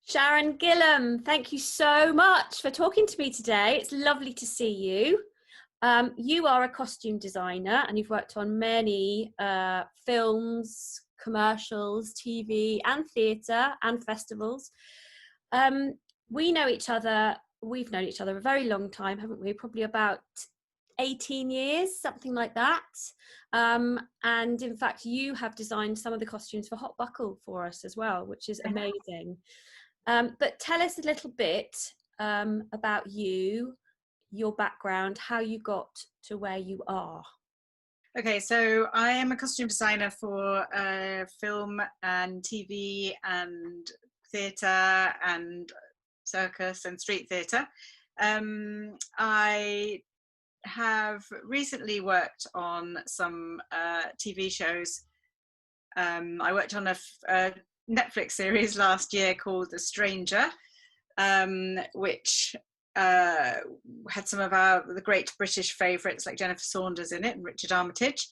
Sharon Gilham, thank you so much for talking to me today. It's lovely to see you. You are a costume designer and you've worked on many films, commercials, TV and theatre and festivals. We know each other, we've known each other a very long time, haven't we? Probably about 18 years, something like that. And in fact, you have designed some of the costumes for Hot Buckle for us as well, which is amazing. But tell us a little bit about you, your background, how you got to where you are. Okay, so I am a costume designer for film and TV and theatre and circus and street theatre. I have recently worked on some TV shows. I worked on a Netflix series last year called The Stranger, which had some of the great British favourites like Jennifer Saunders in it and Richard Armitage.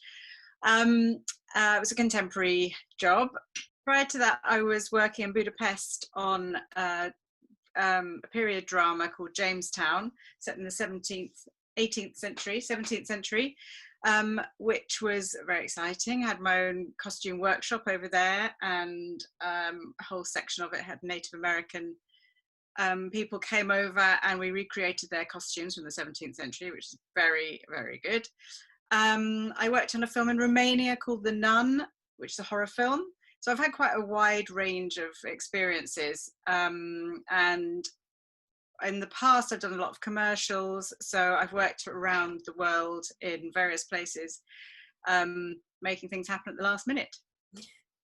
It was a contemporary job. Prior to that, I was working in Budapest on a period drama called Jamestown, set in the 17th century, which was very exciting. I had my own costume workshop over there, and a whole section of it had Native American people came over and we recreated their costumes from the 17th century, which is very, very good. I worked on a film in Romania called The Nun, which is a horror film. So I've had quite a wide range of experiences. And in the past, I've done a lot of commercials. So I've worked around the world in various places, making things happen at the last minute.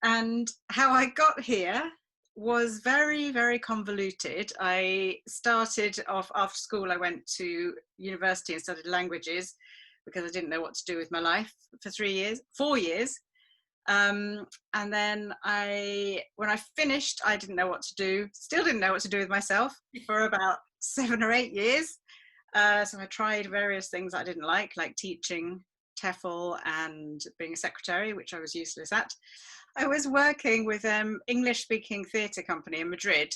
And how I got here was very, very convoluted. I started off after school. I went to university and studied languages because I didn't know what to do with my life for 4 years. And then when I finished, I didn't know what to do, still didn't know what to do with myself for about 7 or 8 years. So I tried various things I didn't like teaching TEFL and being a secretary, which I was useless at. I was working with an English-speaking theatre company in Madrid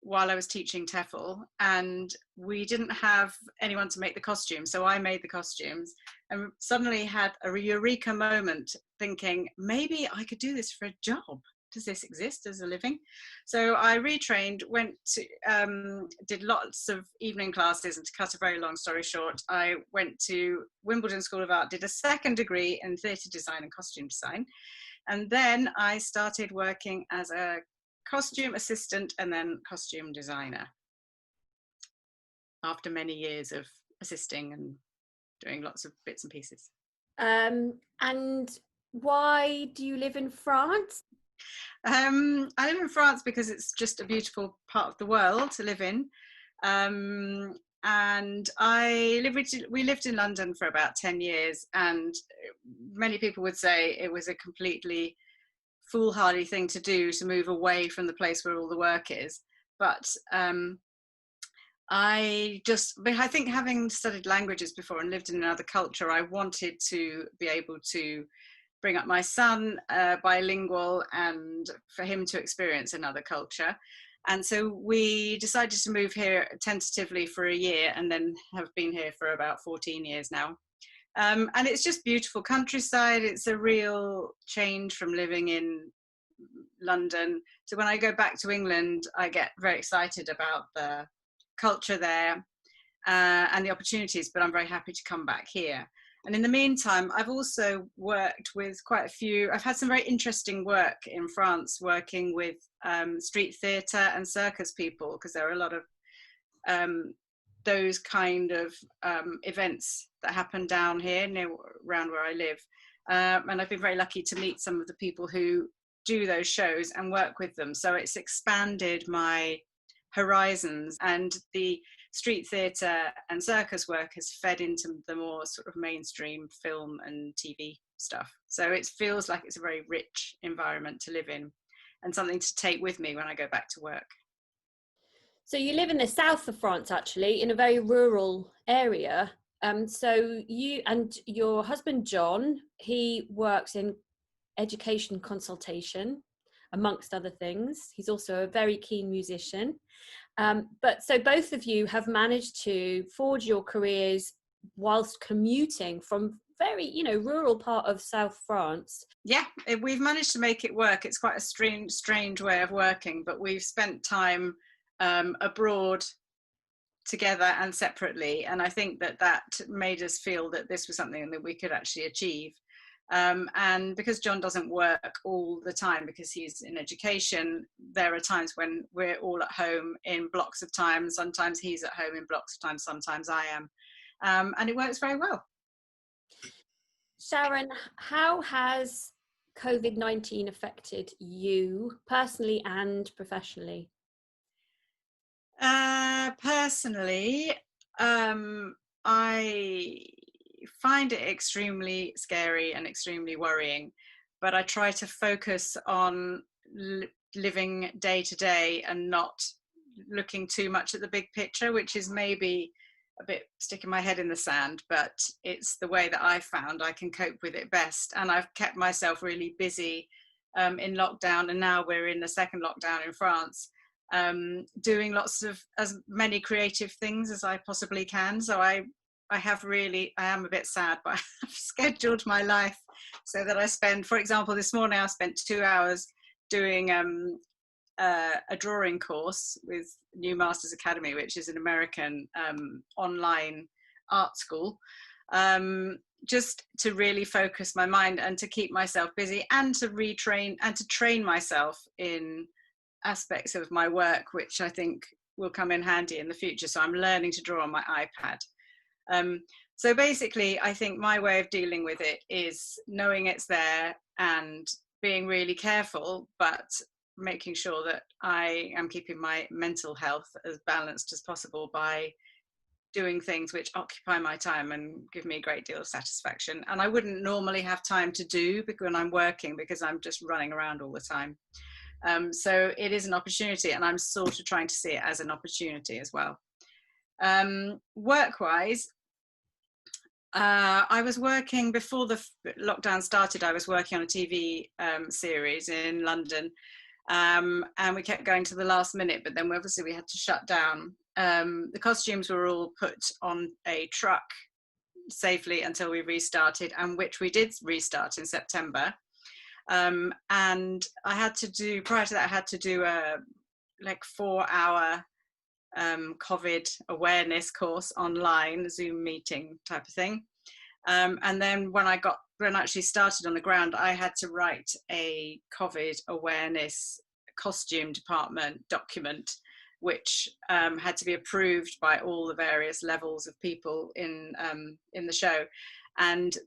while I was teaching TEFL, and we didn't have anyone to make the costumes, so I made the costumes and suddenly had a eureka moment thinking, maybe I could do this for a job. Does this exist as a living? So I retrained, went to, did lots of evening classes, and to cut a very long story short, I went to Wimbledon School of Art, did a second degree in theatre design and costume design. And then I started working as a costume assistant and then costume designer after many years of assisting and doing lots of bits and pieces. And why do you live in France? I live in France because it's just a beautiful part of the world to live in. And we lived in London for about 10 years, and many people would say it was a completely foolhardy thing to do, to move away from the place where all the work is. But I think having studied languages before and lived in another culture, I wanted to be able to bring up my son bilingual and for him to experience another culture. And so we decided to move here tentatively for a year, and then have been here for about 14 years now. And it's just beautiful countryside. It's a real change from living in London. So when I go back to England, I get very excited about the culture there and the opportunities, but I'm very happy to come back here. And in the meantime, I've also worked with I've had some very interesting work in France, working with street theatre and circus people, because there are a lot of those kind of events that happen down here, around where I live. And I've been very lucky to meet some of the people who do those shows and work with them. So it's expanded my horizons, and the street theatre and circus work has fed into the more sort of mainstream film and TV stuff. So it feels like it's a very rich environment to live in and something to take with me when I go back to work. So you live in the south of France, actually, in a very rural area. So you and your husband, Jon, he works in education consultation. amongst other things. He's also a very keen musician. But so both of you have managed to forge your careers whilst commuting from very, you know, rural part of South France. Yeah, we've managed to make it work. It's quite a strange way of working, but we've spent time abroad together and separately, and I think that made us feel that this was something that we could actually achieve. And because Jon doesn't work all the time because he's in education, there are times when we're all at home in blocks of time. Sometimes he's at home in blocks of time, sometimes I am, and it works very well. Sharon, how has COVID-19 affected you personally and professionally? Personally, I find it extremely scary and extremely worrying, but I try to focus on living day to day and not looking too much at the big picture, which is maybe a bit sticking my head in the sand, but it's the way that I found I can cope with it best. And I've kept myself really busy in lockdown, and now we're in the second lockdown in France, doing lots of as many creative things as I possibly can. So I am a bit sad, but I've scheduled my life so that I spend, for example, this morning I spent 2 hours doing a drawing course with New Masters Academy, which is an American online art school, just to really focus my mind and to keep myself busy and to retrain and to train myself in aspects of my work, which I think will come in handy in the future. So I'm learning to draw on my iPad. So basically, I think my way of dealing with it is knowing it's there and being really careful, but making sure that I am keeping my mental health as balanced as possible by doing things which occupy my time and give me a great deal of satisfaction. And I wouldn't normally have time to do when I'm working because I'm just running around all the time. So it is an opportunity, and I'm sort of trying to see it as an opportunity as well. Work-wise, I was working before the lockdown started. I was working on a TV series in London, and we kept going to the last minute, but then obviously we had to shut down. The costumes were all put on a truck safely until we restarted, and which we did restart in September. And I had to do, prior to that, I had to do a 4-hour COVID awareness course online, Zoom meeting type of thing. And then when I actually started on the ground, I had to write a COVID awareness costume department document, which had to be approved by all the various levels of people in the show, and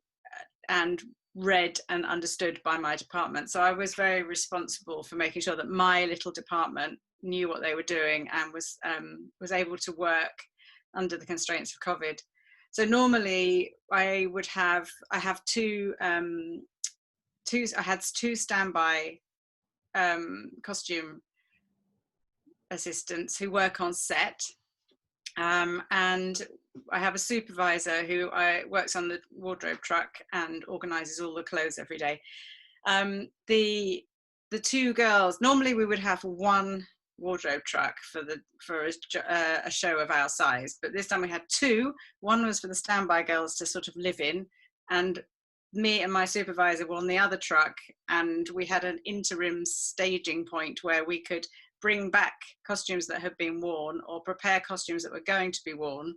read and understood by my department. So I was very responsible for making sure that my little department knew what they were doing and was able to work under the constraints of COVID. So normally I had two standby costume assistants who work on set, and I have a supervisor who works on the wardrobe truck and organises all the clothes every day. The two girls, normally we would have one wardrobe truck for a show of our size, but this time we had two. One was for the standby girls to sort of live in, and me and my supervisor were on the other truck, and we had an interim staging point where we could bring back costumes that had been worn or prepare costumes that were going to be worn.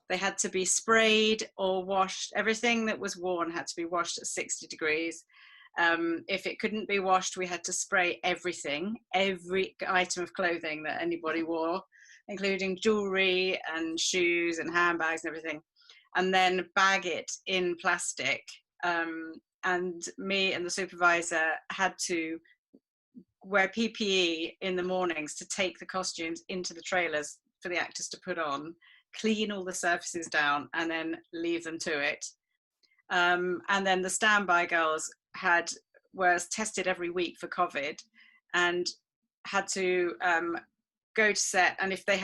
They had to be sprayed or washed. Everything that was worn had to be washed at 60 degrees. If it couldn't be washed, we had to spray everything, every item of clothing that anybody wore, including jewelry and shoes and handbags and everything, and then bag it in plastic. And me and the supervisor had to wear PPE in the mornings to take the costumes into the trailers for the actors to put on, clean all the surfaces down, and then leave them to it. And then the standby girls were tested every week for COVID, and had to go to set. And if they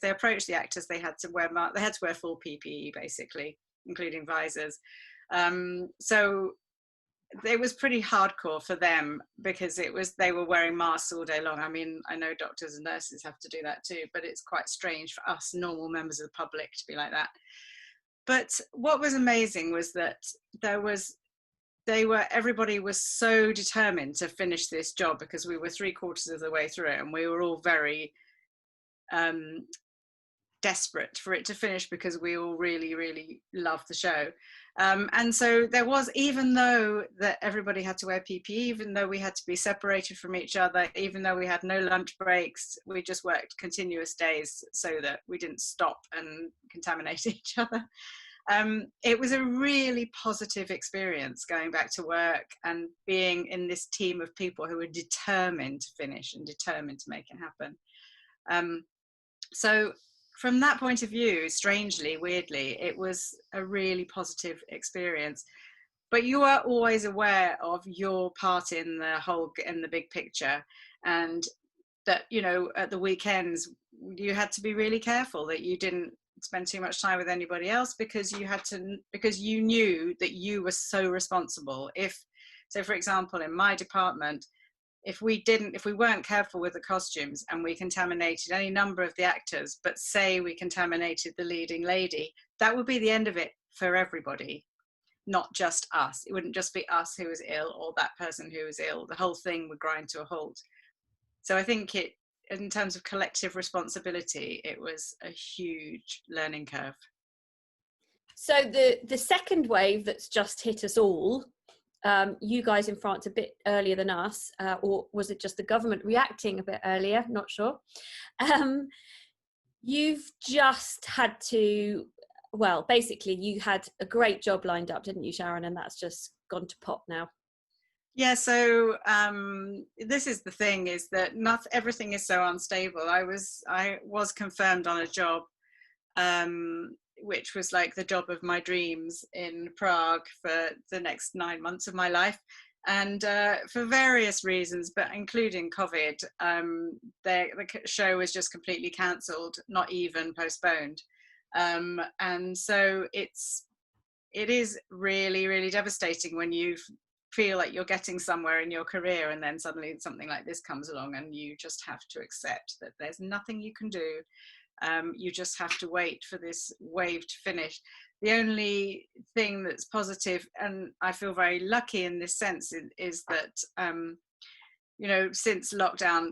approached the actors, they had to wear full PPE basically, including visors. So it was pretty hardcore for them, because they were wearing masks all day long. I mean, I know doctors and nurses have to do that too, but it's quite strange for us normal members of the public to be like that. But what was amazing was that everybody was so determined to finish this job, because we were 3/4 of the way through it, and we were all very desperate for it to finish, because we all really, really loved the show. And so there was, even though that everybody had to wear PPE, even though we had to be separated from each other, even though we had no lunch breaks, we just worked continuous days so that we didn't stop and contaminate each other. It was a really positive experience going back to work and being in this team of people who were determined to finish and determined to make it happen. So from that point of view, strangely, weirdly, it was a really positive experience. But you are always aware of your part in the big picture, and that, you know, at the weekends you had to be really careful that you didn't spend too much time with anybody else, because you knew that you were so responsible. So for example, in my department, if we weren't careful with the costumes and we contaminated any number of the actors, but say we contaminated the leading lady, that would be the end of it for everybody, not just us. It wouldn't just be us who was ill or that person who was ill. The whole thing would grind to a halt. So I think in terms of collective responsibility, it was a huge learning curve. So the second wave that's just hit us all, you guys in France a bit earlier than us, or was it just the government reacting a bit earlier? Not sure. You've just had to, well, basically you had a great job lined up, didn't you, Sharon? And that's just gone to pot now. Yeah, so this is the thing, is that not everything is so unstable. I was confirmed on a job, which was like the job of my dreams in Prague for the next 9 months of my life. And for various reasons, but including COVID, the show was just completely cancelled, not even postponed. And so it is really, really devastating when you feel like you're getting somewhere in your career, and then suddenly something like this comes along, and you just have to accept that there's nothing you can do. You just have to wait for this wave to finish. The only thing that's positive, and I feel very lucky in this sense, is that, you know, since lockdown,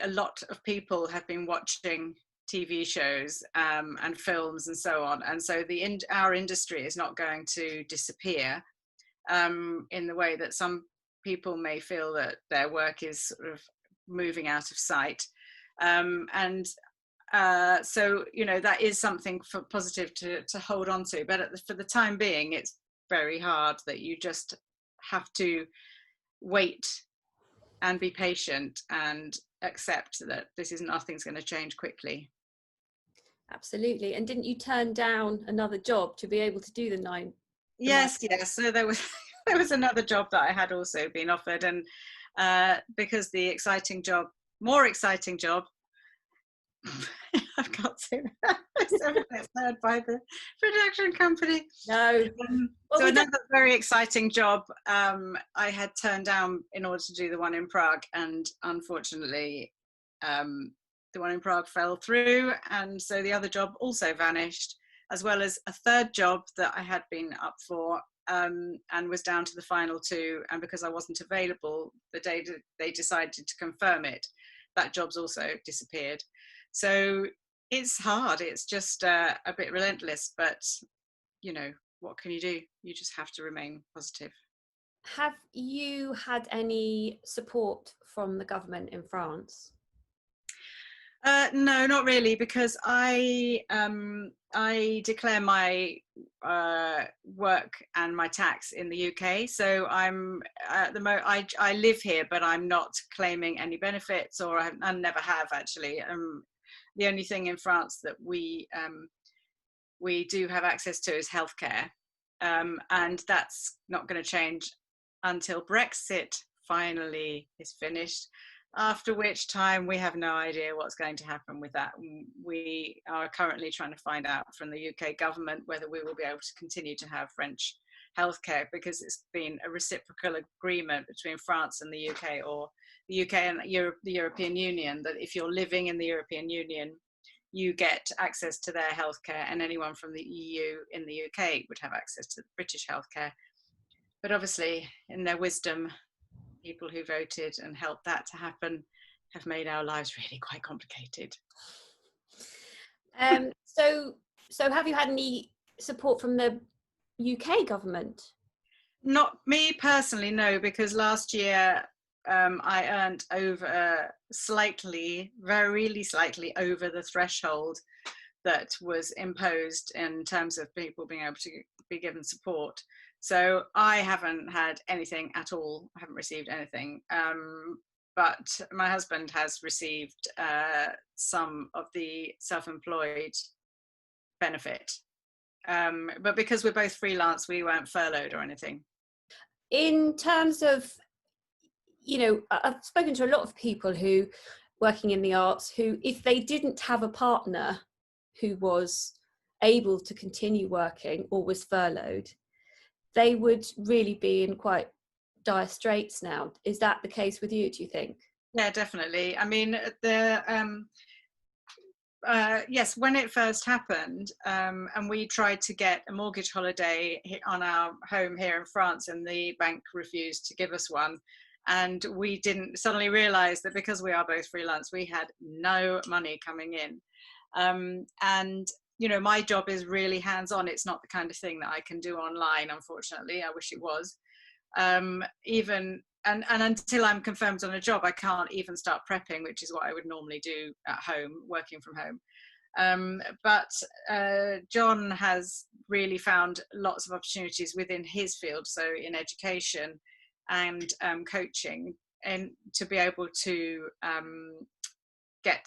a lot of people have been watching TV shows and films and so on. And so our industry is not going to disappear in the way that some people may feel that their work is sort of moving out of sight. So, you know, that is something positive to hold on to. But for the time being, it's very hard, that you just have to wait and be patient and accept that nothing's going to change quickly. Absolutely. And didn't you turn down another job to be able to do the 9? Yes. So there was another job that I had also been offered, and because the more exciting job, I've got to. It's heard by the production company. No. So another very exciting job I had turned down in order to do the one in Prague, and unfortunately the one in Prague fell through, and so the other job also vanished, as well as a third job that I had been up for and was down to the final 2, and because I wasn't available the day that they decided to confirm it, that job's also disappeared. So it's hard, it's just a bit relentless, but you know, what can you do? You just have to remain positive. Have you had any support from the government in France? No, not really, because I declare my work and my tax in the UK. So I'm at the moment I live here, but I'm not claiming any benefits, or I never have actually. The only thing in France that we do have access to is healthcare, and that's not going to change until Brexit finally is finished. After which time we have no idea what's going to happen with that. We are currently trying to find out from the UK government whether we will be able to continue to have French healthcare, because it's been a reciprocal agreement between France and the UK, or the UK and the European Union, that if you're living in the European Union, you get access to their healthcare, and anyone from the EU in the UK would have access to British healthcare. But obviously, in their wisdom, people who voted and helped that to happen have made our lives really quite complicated. So have you had any support from the UK government? Not me personally, no, because last year I earned over really slightly over the threshold that was imposed in terms of people being able to be given support. So I haven't had anything at all. I haven't received anything. But my husband has received some of the self-employed benefit. But because we're both freelance, we weren't furloughed or anything. In terms of, you know, I've spoken to a lot of people who working in the arts who, if they didn't have a partner who was able to continue working or was furloughed, they would really be in quite dire straits now. Is that the case with you, do you think? Yeah, definitely. I mean, yes, when it first happened, and we tried to get a mortgage holiday on our home here in France, and the bank refused to give us one. And we didn't suddenly realize that because we are both freelance, we had no money coming in. And you know, my job is really hands-on. It's not the kind of thing that I can do online, unfortunately. I wish it was. Even and until I'm confirmed on a job, I can't even start prepping, which is what I would normally do at home, working from home. But Jon has really found lots of opportunities within his field, so in education and coaching, and to be able to get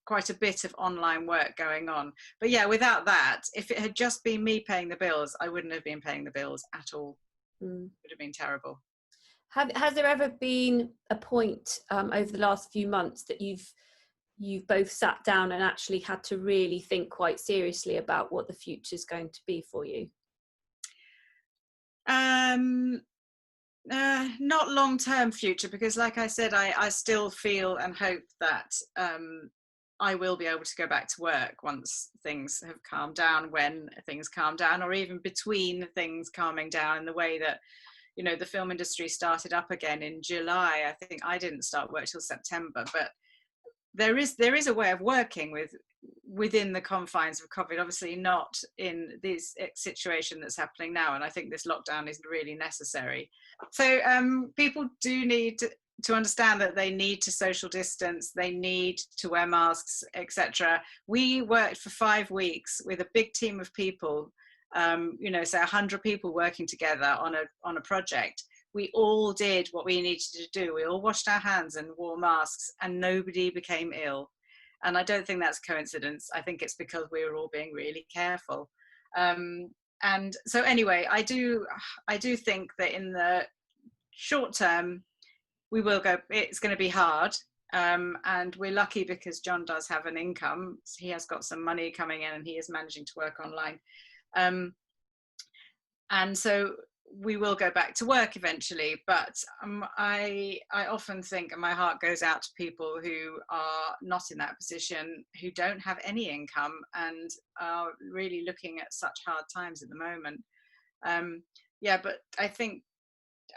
quite a bit of online work going on. But yeah, without that, if it had just been me paying the bills, I wouldn't have been paying the bills at all. It would have been terrible. Has there ever been a point over the last few months that you've both sat down and actually had to really think quite seriously about what the future is going to be for you? Not long-term future, because like I said, I still feel and hope that I will be able to go back to work once things have calmed down, when things calm down, or even between things calming down, in the way that, you know, the film industry started up again in July. I think I didn't start work till September, but there is a way of working within the confines of COVID, obviously not in this situation that's happening now. And I think this lockdown is really necessary. So people do need to understand that they need to social distance, they need to wear masks, etc. We worked for 5 weeks with a big team of people, you know, so 100 people working together on a project. We all did what we needed to do. We all washed our hands and wore masks, and nobody became ill. And I don't think that's coincidence. I think it's because we were all being really careful. And so anyway, I do think that in the short term, we will go, it's going to be hard. And we're lucky because Jon does have an income. He has got some money coming in, and he is managing to work online. And so we will go back to work eventually, but I often think, and my heart goes out to people who are not in that position, who don't have any income and are really looking at such hard times at the moment. Yeah, but I think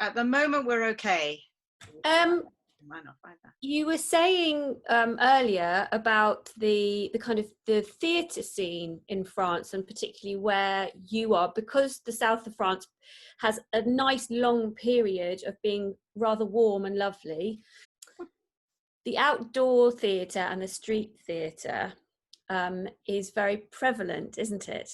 at the moment we're okay. You were saying earlier about the kind of the theatre scene in France, and particularly where you are, because the south of France has a nice long period of being rather warm and lovely. The outdoor theatre and the street theatre is very prevalent, isn't it?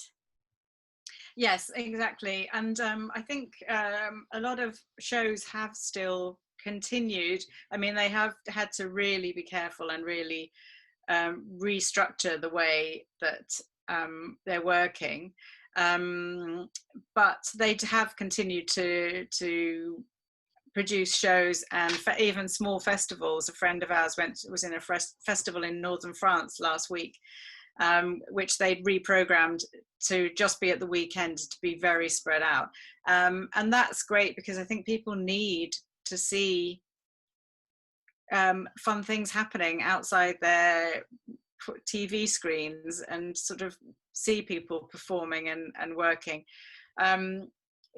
Yes, exactly. And I think a lot of shows have still continued. I mean, they have had to really be careful and really restructure the way that they're working, but they have continued to produce shows and even small festivals. A friend of ours was in a festival in northern France last week, which they'd reprogrammed to just be at the weekend, to be very spread out. And that's great, because I think people need to see fun things happening outside their TV screens, and sort of see people performing and working.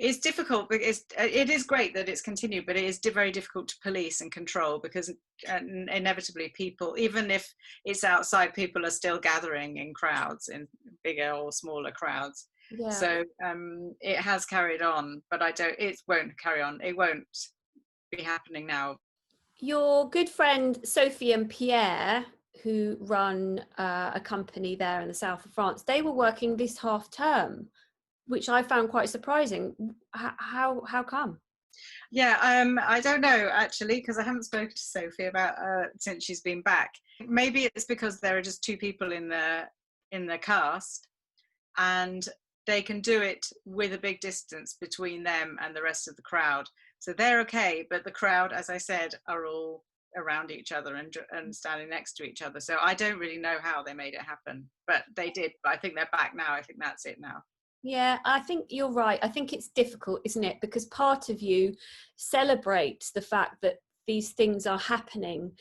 It's difficult, because it is great that it's continued, but it is very difficult to police and control, because inevitably people, even if it's outside, people are still gathering in crowds, in bigger or smaller crowds. Yeah. So it has carried on, but it won't carry on. It won't be happening now. Your good friend Sophie and Pierre, who run a company there in the south of France, they were working this half term, which I found quite surprising. How come? Yeah, I don't know, actually, because I haven't spoken to Sophie about since she's been back. Maybe it's because there are just two people in the cast, and they can do it with a big distance between them and the rest of the crowd. So they're okay, but the crowd, as I said, are all around each other and standing next to each other. So I don't really know how they made it happen, but they did. But I think they're back now. I think that's it now. Yeah, I think you're right. I think it's difficult, isn't it? Because part of you celebrates the fact that these things are happening,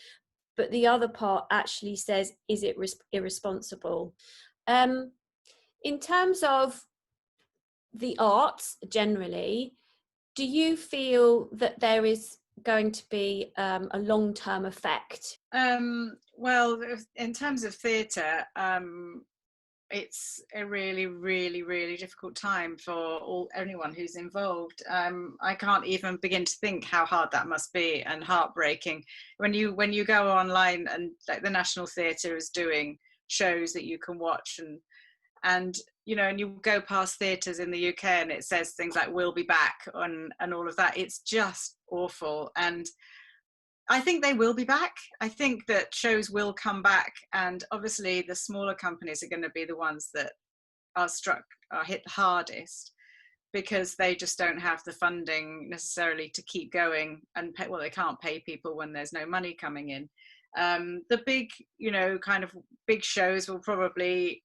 but the other part actually says, is it irresponsible? In terms of the arts generally, do you feel that there is going to be a long-term effect? Well, in terms of theatre, it's a really, really, really difficult time for anyone who's involved. I can't even begin to think how hard that must be, and heartbreaking. When you go online, and like the National Theatre is doing shows that you can watch, and you know, and you go past theatres in the UK and it says things like "we'll be back" and all of that. It's just awful. And I think they will be back. I think that shows will come back, and obviously the smaller companies are going to be the ones that are hit the hardest, because they just don't have the funding necessarily to keep going and pay. Well, they can't pay people when there's no money coming in. The big, kind of big shows will probably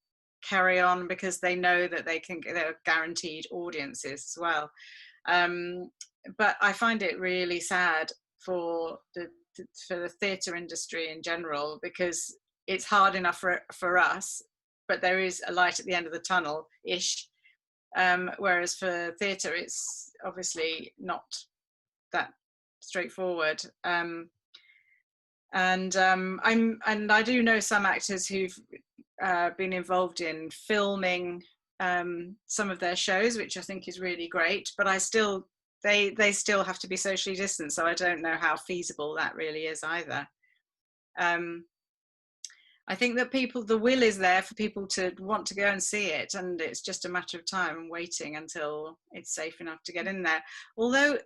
carry on, because they know that they're guaranteed audiences as well. But I find it really sad for the theatre industry in general, because it's hard enough for us, but there is a light at the end of the tunnel ish. Whereas for theatre, it's obviously not that straightforward. And I do know some actors who've been involved in filming some of their shows, which I think is really great, but they still have to be socially distanced, so I don't know how feasible that really is either. I think that the will is there for people to want to go and see it, and it's just a matter of time and waiting until it's safe enough to get in there. Although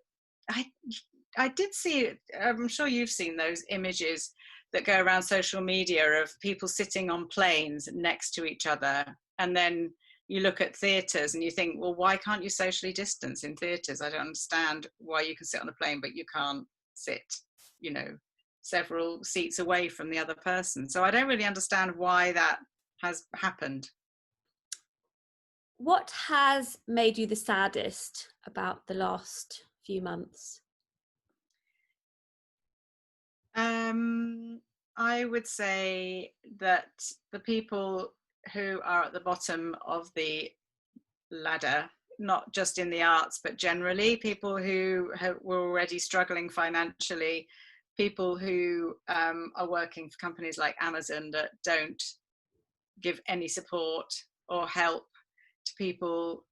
I did see, I'm sure you've seen those images that go around social media of people sitting on planes next to each other, and then you look at theatres and you think, well, why can't you socially distance in theatres? I don't understand why you can sit on a plane but you can't sit, several seats away from the other person. So I don't really understand why that has happened. What has made you the saddest about the last few months? I would say that the people who are at the bottom of the ladder, not just in the arts, but generally, people who were already struggling financially, people who are working for companies like Amazon that don't give any support or help to people,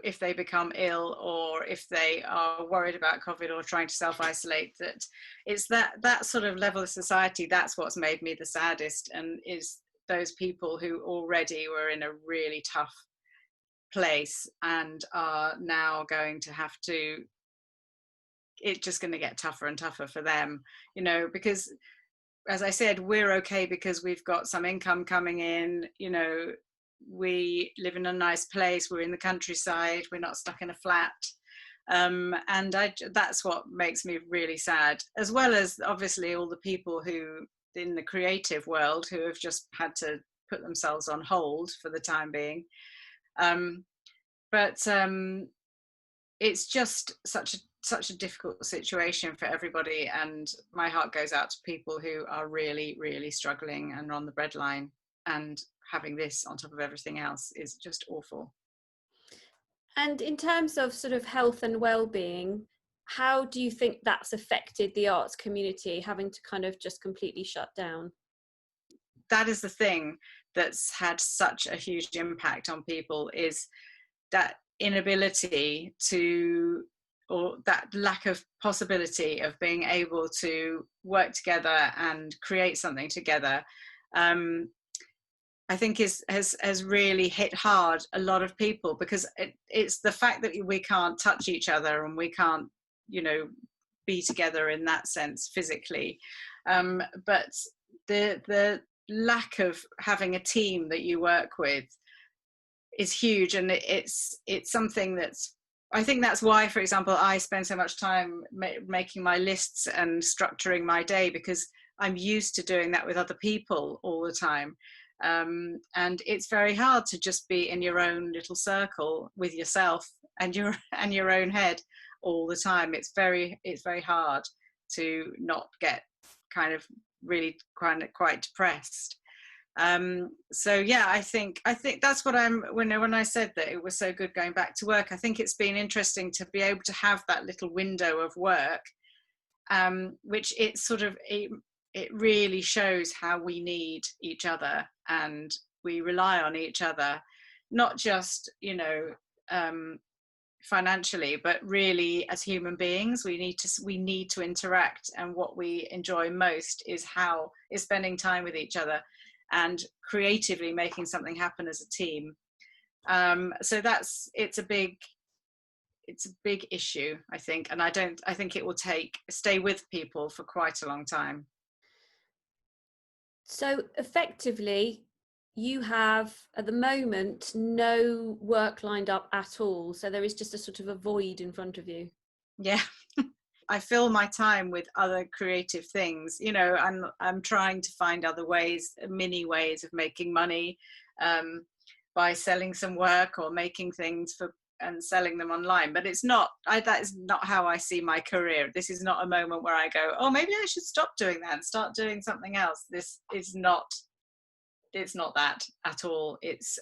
if they become ill, or if they are worried about COVID or trying to self-isolate. That it's that sort of level of society, that's what's made me the saddest, and is those people who already were in a really tough place and are now going to have to, it's just going to get tougher and tougher for them, because as I said, we're okay because we've got some income coming in, we live in a nice place, we're in the countryside, we're not stuck in a flat. And that's what makes me really sad, as well as obviously all the people who in the creative world who have just had to put themselves on hold for the time being. But it's just such a difficult situation for everybody, and my heart goes out to people who are really, really struggling and on the breadline, and having this on top of everything else is just awful. And in terms of sort of health and well-being, how do you think that's affected the arts community, having to kind of just completely shut down? That is the thing that's had such a huge impact on people, is that inability to, or that lack of possibility of being able to work together and create something together. I think has really hit hard a lot of people, because it's the fact that we can't touch each other and we can't, be together in that sense physically. But the lack of having a team that you work with is huge, and it's something that's, I think that's why, for example, I spend so much time making my lists and structuring my day, because I'm used to doing that with other people all the time. And it's very hard to just be in your own little circle with yourself and your own head all the time. It's very hard to not get kind of really quite depressed. So yeah, I think that's what when I said that it was so good going back to work, I think it's been interesting to be able to have that little window of work, which it really shows how we need each other and we rely on each other, not just, financially, but really as human beings. We need to interact, and what we enjoy most is spending time with each other and creatively making something happen as a team. So it's a big issue, I think, and I think it will stay with people for quite a long time. So effectively, you have at the moment no work lined up at all, so there is just a sort of a void in front of you. Yeah. I fill my time with other creative things. I'm trying to find other ways, mini ways of making money, by selling some work or making things and selling them online. But that is not how I see my career. This is not a moment where I go, oh, maybe I should stop doing that and start doing something else. It's not that at all. It's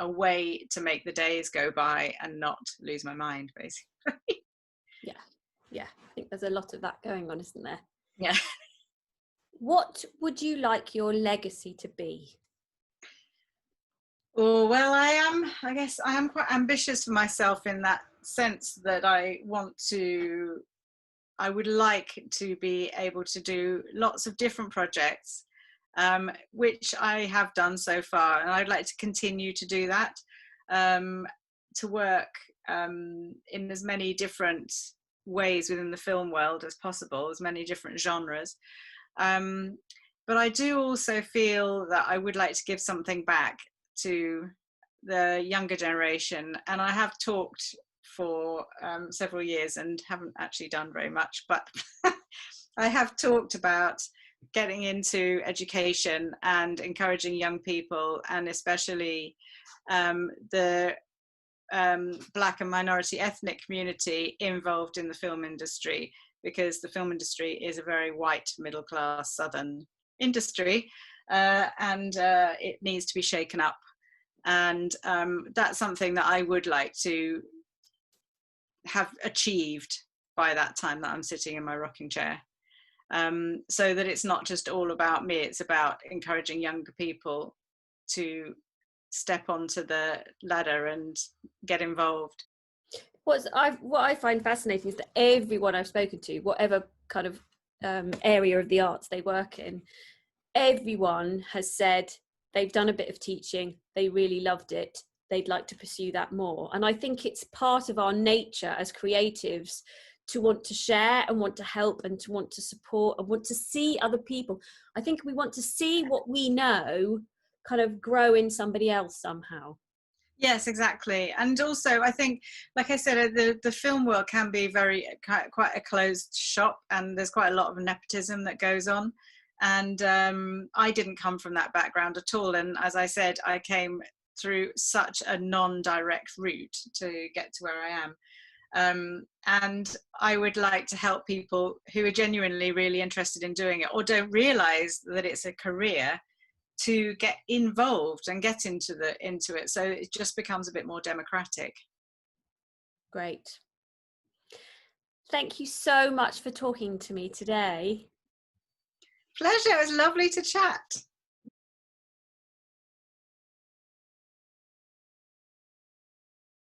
a way to make the days go by and not lose my mind, basically. Yeah, I think there's a lot of that going on, isn't there? Yeah. What would you like your legacy to be? Oh, well, I guess I am quite ambitious for myself in that sense, that I would like to be able to do lots of different projects, which I have done so far, and I'd like to continue to do that, to work in as many different ways within the film world as possible, as many different genres. But I do also feel that I would like to give something back to the younger generation, and I have talked for several years and haven't actually done very much, but I have talked about getting into education and encouraging young people, and especially the Black and minority ethnic community involved in the film industry, because the film industry is a very white, middle class Southern industry, and it needs to be shaken up. And that's something that I would like to have achieved by that time that I'm sitting in my rocking chair, so that it's not just all about me, it's about encouraging younger people to step onto the ladder and get involved. What I find fascinating is that everyone I've spoken to, whatever kind of area of the arts they work in, everyone has said they've done a bit of teaching, they really loved it, they'd like to pursue that more. And I think it's part of our nature as creatives to want to share and want to help and to want to support and want to see other people. I think we want to see what we know kind of grow in somebody else somehow. Yes, exactly. And also I think, like I said, the film world can be quite a closed shop, and there's quite a lot of nepotism that goes on. And I didn't come from that background at all. And as I said, I came through such a non-direct route to get to where I am. And I would like to help people who are genuinely really interested in doing it or don't realize that it's a career to get involved and get into it, so it just becomes a bit more democratic. Great. Thank you so much for talking to me today. Pleasure. It was lovely to chat.